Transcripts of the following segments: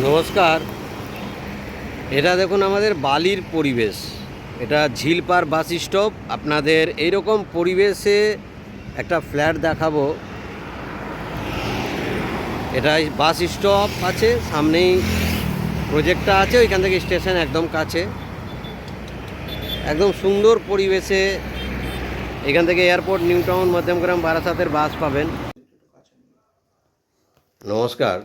নমস্কার। এটা দেখুন আমাদের বালির পরিবেশ। এটা ঝিলপার বাস স্টপ। আপনাদের এইরকম পরিবেশে একটা ফ্ল্যাট দেখাবো। এটা বাস স্টপ আছে, সামনেই প্রজেক্টটা আছে, ওইখান থেকে স্টেশন একদম কাছে। একদম সুন্দর পরিবেশে। এখান থেকে এয়ারপোর্ট, নিউ টাউন, মধ্যমগ্রাম, বারাসাতের বাস পাবেন। নমস্কার।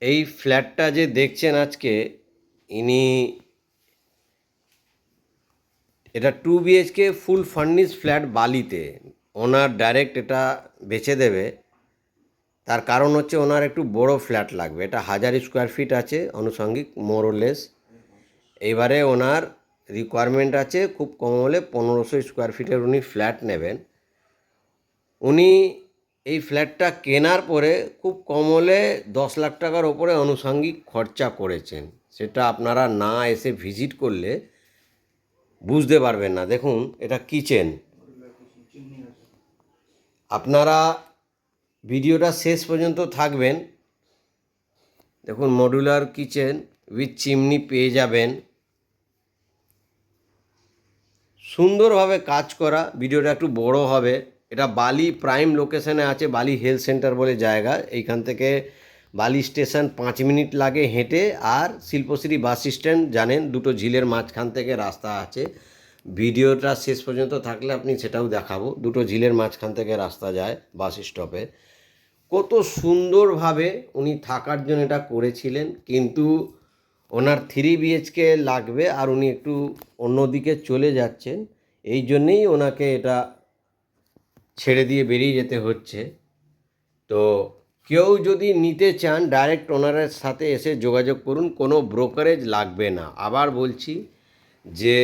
এই ফ্ল্যাটটা যে দেখছেন আজকে, ইনি এটা 2 BHK ফুল ফার্নিশ ফ্ল্যাট বালিতে। ওনার ডাইরেক্ট এটা বেচে দেবে। তার কারণ হচ্ছে ওনার একটু বড় ফ্ল্যাট লাগবে। এটা 1000 স্কোয়ার ফিট আছে আনুষঙ্গিক, মোরলেস। এইবারে ওনার রিকোয়ারমেন্ট আছে খুব কম হলে 1500 স্কোয়ার ফিটের উনি ফ্ল্যাট নেবেন। উনি এই ফ্ল্যাটটা কেনার পরে খুব কম হলে 10 লাখ টাকার ওপরে আনুষঙ্গিক খরচা করেছেন। সেটা আপনারা না এসে ভিজিট করলে বুঝতে পারবেন না। দেখুন, এটা কিচেন। আপনারা ভিডিওটা শেষ পর্যন্ত থাকবেন। দেখুন, মডুলার কিচেন উইথ চিমনি পেয়ে যাবেন। সুন্দরভাবে কাজ করা। ভিডিওটা একটু বড় হবে। এটা বালি প্রাইম লোকেশনে আছে, বালি হেলথ সেন্টার বলে জায়গা। এইখান থেকে বালি স্টেশন 5 মিনিট লাগে হেঁটে। আর শিল্পশ্রী বাস স্ট্যান্ড জানেন, দুটো ঝিলের মাঝখান থেকে রাস্তা আছে। ভিডিওটা শেষ পর্যন্ত থাকলে আপনি সেটাও দেখাবো। দুটো ঝিলের মাঝখান থেকে রাস্তা যায় বাস স্টপে। কত সুন্দরভাবে উনি থাকার জন্য এটা করেছিলেন। কিন্তু ওনার 3 BHK লাগবে, আর উনি একটু অন্যদিকে চলে যাচ্ছেন। এই জন্যেই ওনাকে এটা ছেড়ে দিয়ে বেরিয়ে যেতে হচ্ছে। তো কেউ যদি নিতে চান, ডাইরেক্ট ওনারের সাথে এসে যোগাযোগ করুন, কোনো ব্রোকারেজ লাগবে না। আবার বলছি যে,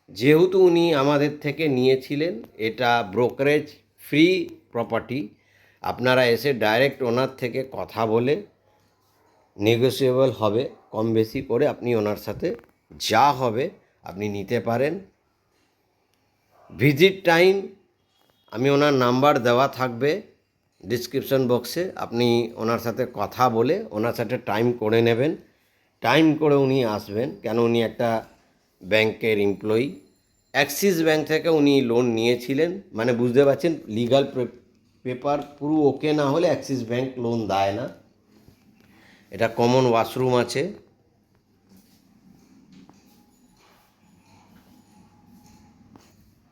যেহেতু উনি আমাদের থেকে নিয়েছিলেন, এটা ব্রোকারেজ ফ্রি প্রপার্টি। আপনারা এসে ডাইরেক্ট ওনার থেকে কথা বলে নেগোসিয়েবল হবে, কম বেশি করে আপনি ওনার সাথে যা হবে আপনি নিতে পারেন। ভিজিট টাইম আমি ওনার নাম্বার দেওয়া থাকবে ডিসক্রিপশন বক্সে। আপনি ওনার সাথে কথা বলে ওনার সাথে টাইম করে নেবেন। টাইম করে উনি আসবেন, কেন উনি একটা ব্যাংকের এমপ্লয়ি। অ্যাক্সিস ব্যাংক থেকে উনি লোন নিয়েছিলেন। মানে বুঝতে পারছেন, লিগাল পেপার পুরো ওকে না হলে অ্যাক্সিস ব্যাংক লোন দেয় না। এটা কমন ওয়াশরুম আছে।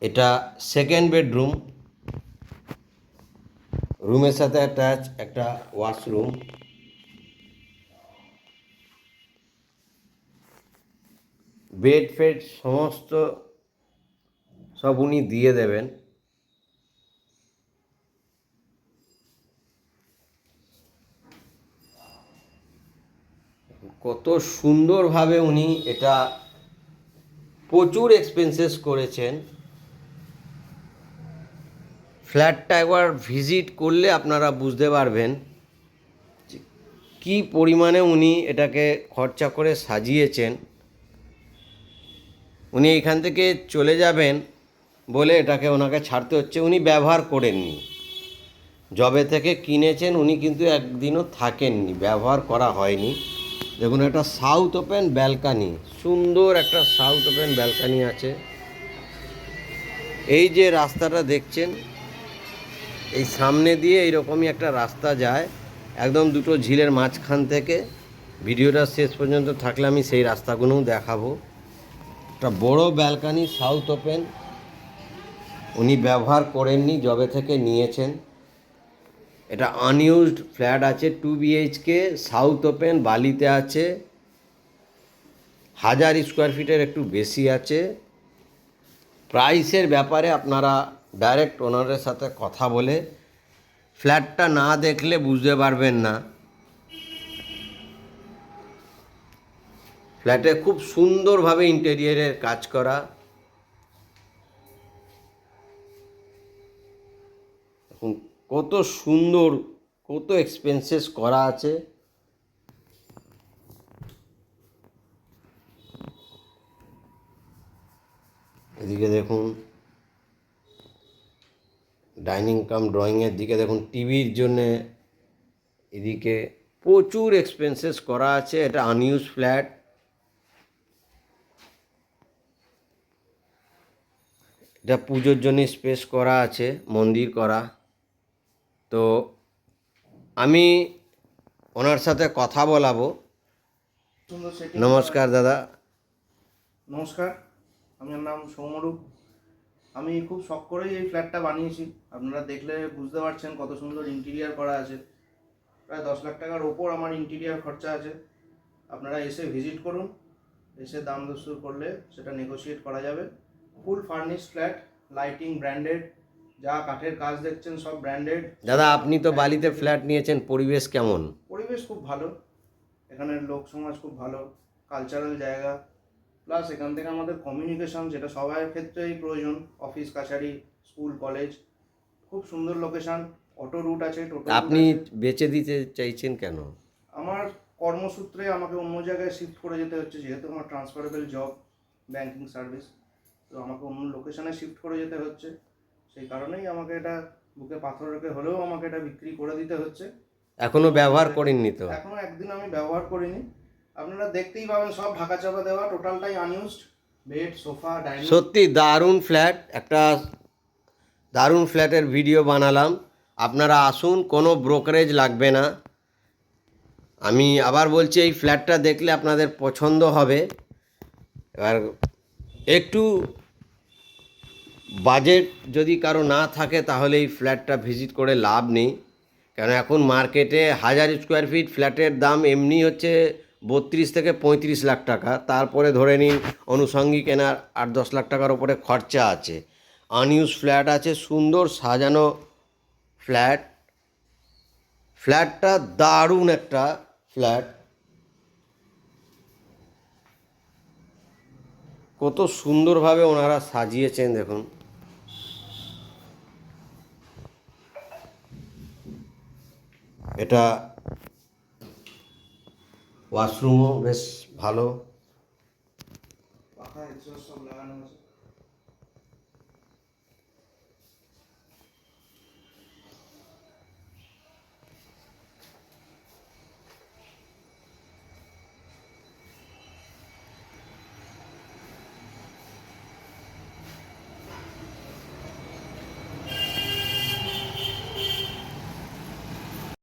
এটা সেকেন্ড বেডরুম। রুমের সাথে অ্যাটাচ একটা ওয়াশরুম। বেড ফেড সমস্ত সব উনি দিয়ে দেবেন। কত সুন্দরভাবে উনি এটা, প্রচুর এক্সপেন্সেস করেছেন। ফ্ল্যাটটা একবার ভিজিট করলে আপনারা বুঝতে পারবেন কি পরিমাণে উনি এটাকে খরচা করে সাজিয়েছেন। উনি এখান থেকে চলে যাবেন বলে এটাকে ওনাকে ছাড়তে হচ্ছে। উনি ব্যবহার করেননি, যবে থেকে কিনেছেন উনি কিন্তু একদিনও থাকেননি, ব্যবহার করা হয়নি। দেখুন, একটা সাউথ ওপেন ব্যালকানি, সুন্দর একটা সাউথ ওপেন ব্যালকানি আছে। এই যে রাস্তাটা দেখছেন, এই সামনে দিয়ে এইরকমই একটা রাস্তা যায় একদম দুটো ঝিলের মাঝখান থেকে। ভিডিওটা শেষ পর্যন্ত থাকলে আমি সেই রাস্তাগুলোও দেখাবো। একটা বড় ব্যালকানি, সাউথ ওপেন, উনি ব্যবহার করেননি যবে থেকে নিয়েছেন। এটা আনইউজড ফ্ল্যাট আছে, 2 BHK, সাউথ ওপেন, বালিতে আছে। 1000 স্কোয়ার ফিটের একটু বেশি আছে। প্রাইসের ব্যাপারে আপনারা ডাইরেক্ট ওনারের সাথে কথা বলে, ফ্ল্যাটটা না দেখলে বুঝতে পারবেন না। ফ্ল্যাটে খুব সুন্দরভাবে ইন্টেরিয়ারের কাজ করা। এখন কত সুন্দর, কত এক্সপেন্সেস করা আছে। এদিকে দেখুন, ডাইনিং কাম ড্রয়িংয়ের দিকে দেখুন, টিভির জন্যে এদিকে প্রচুর এক্সপেন্সেস করা আছে। এটা আনইউজ ফ্ল্যাট। এটা পুজোর জন্য স্পেস করা আছে, মন্দির করা। তো আমি ওনার সাথে কথা বলাবো। সুন্দর সেটিং। নমস্কার দাদা। নমস্কার, আমার নাম সৌম্যরূপ। আমি খুব শখ করেই এই ফ্ল্যাটটা বানিয়েছি। আপনারা দেখলে বুঝতে পারছেন কত সুন্দর ইন্টেরিয়ার করা আছে। প্রায় 10 লাখ টাকার ওপর আমার ইন্টেরিয়ার খরচা আছে। আপনারা এসে ভিজিট করুন, এসে দাম দস্তুর করলে সেটা নেগোশিয়েট করা যাবে। ফুল ফার্নিশ ফ্ল্যাট, লাইটিং ব্র্যান্ডেড, যা কাঠের কাজ দেখছেন সব ব্র্যান্ডেড। দাদা আপনি তো বালিতে ফ্ল্যাট নিয়েছেন, পরিবেশ কেমন? পরিবেশ খুব ভালো, এখানের লোক সমাজ খুব ভালো, কালচারাল জায়গা। প্লাস এখান থেকে আমাদের কমিউনিকেশন, যেটা সবার ক্ষেত্রেই প্রয়োজন, অফিস কাছারি স্কুল কলেজ, খুব সুন্দর লোকেশন। অটো রুট আছে, টোটো আপনি বেচে দিতে চাইছেন কেন? আমার কর্মসূত্রে আমাকে অন্য জায়গায় শিফট করে যেতে হচ্ছে, যেহেতু আমার ট্রান্সফারেবল জব, ব্যাংকিং সার্ভিস। তো আমাকে অন্য লোকেশনে শিফট করে যেতে হচ্ছে, সেই কারণেই আমাকে এটা বুকে পাথর রেখে হলেও আমাকে এটা বিক্রি করে দিতে হচ্ছে। এখনো ব্যবহার করেননি তো? এখনো একদিন আমি ব্যবহার করিনি। আপনারা দেখতেই পাবেন সব ঢাকা চাপা দেওয়া, টোটালটাই আনইউজড। Bed, sofa, dining. সত্যি দারুণ ফ্ল্যাট। একটা দারুণ ফ্ল্যাটের ভিডিও বানালাম। আপনারা আসুন, কোনো ব্রোকারেজ লাগবে না। আমি আবার বলছি, এই ফ্ল্যাটটা দেখলে আপনাদের পছন্দ হবে। এবার একটু বাজেট যদি কারো না থাকে তাহলে এই ফ্ল্যাটটা ভিজিট করে লাভ নেই। কারণ এখন মার্কেটে 1000 স্কোয়ার ফিট ফ্ল্যাটের দাম এমনি হচ্ছে 32 থেকে 35 লাখ টাকা। তারপরে ধরে নিন অনুষঙ্গিক কেনার 8-10 লাখ টাকার ওপরে খরচা আছে। আনইউজ ফ্ল্যাট আছে, সুন্দর সাজানো ফ্ল্যাট। ফ্ল্যাটটা দারুণ একটা ফ্ল্যাট। কত সুন্দরভাবে ওনারা সাজিয়েছেন দেখুন। এটা ওয়াশরুমও বেশ ভালো। পাখা এক্সস্ট সব লাগানো আছে।